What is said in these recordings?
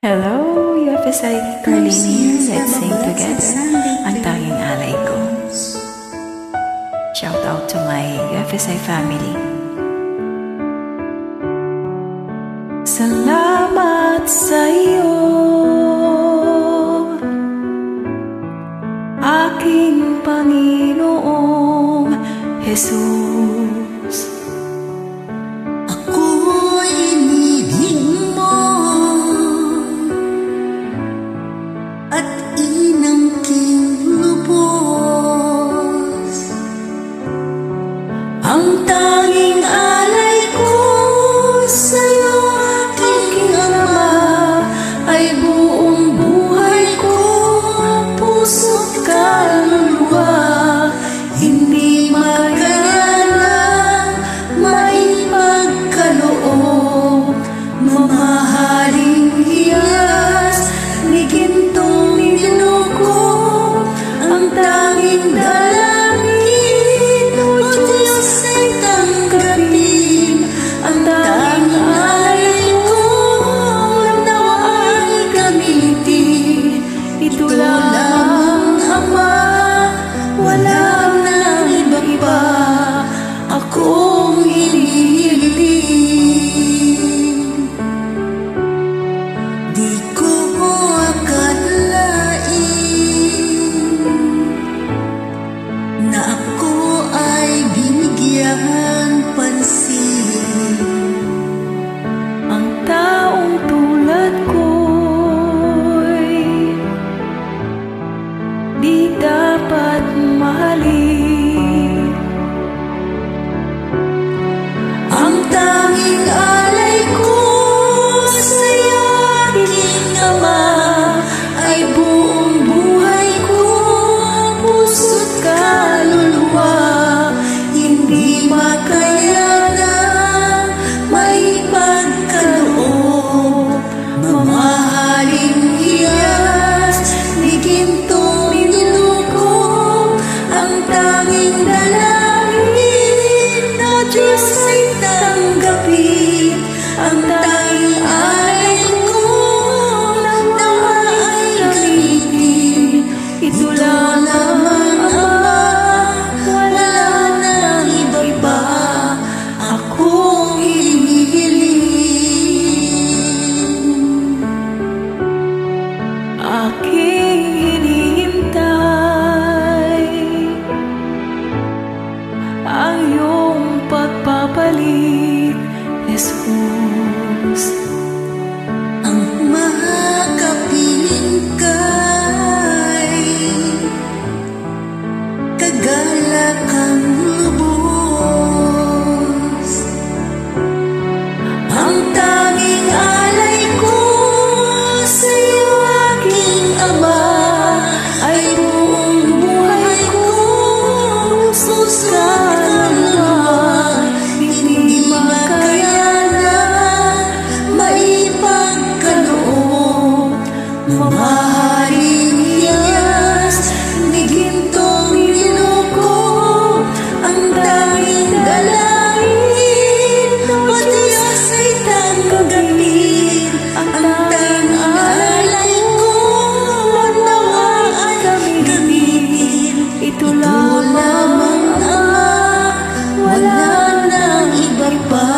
Hello, UFSI Carlene here. Let's sing together Ang Tanging Alay Ko. Shout out to my UFSI family. Salamat sa iyo, aking Panginoong Jesus. Ang tanging alay ko sa'yo, aking Ama, ay buong buhay ko, puso't kaluluwa. Hindi makayanan, maipagkaloob, mamahaling hiyas, ni gintong ninuko, ang tanging dapat mahalin. Ang tanging alay ko sa'yo, aking Ama, ay buong buhay ko, puso't kaluluwa. Hindi makayanan, maipagkaloob, mamahaling hiyas, ni gintong tanging dalangin na Diyos ay tanggapin. Ang tanging alay ko nawa ay gamitin. Ito lamang, Ama, wala nang iba-iba akong hinihiling. Aking hinihintay ang iyong pagpapalik, Jesus. Ang makapiling ka'y kagalakang lubos. Ang tanging alay ko sa'yo, aking Ama, ay buong buhay ko, puso't mamahaling hiyas, ni gintong ninuko, ang tanging dalangin o Diyos ay tanggapin. Ang tanging alay ko nawa ay gamitin. Ito lamang, Ama, wala nang iba-iba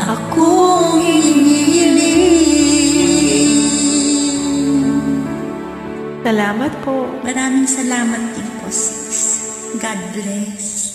akong hinihiling. Salamat po. Maraming salamat din po, sis. God bless.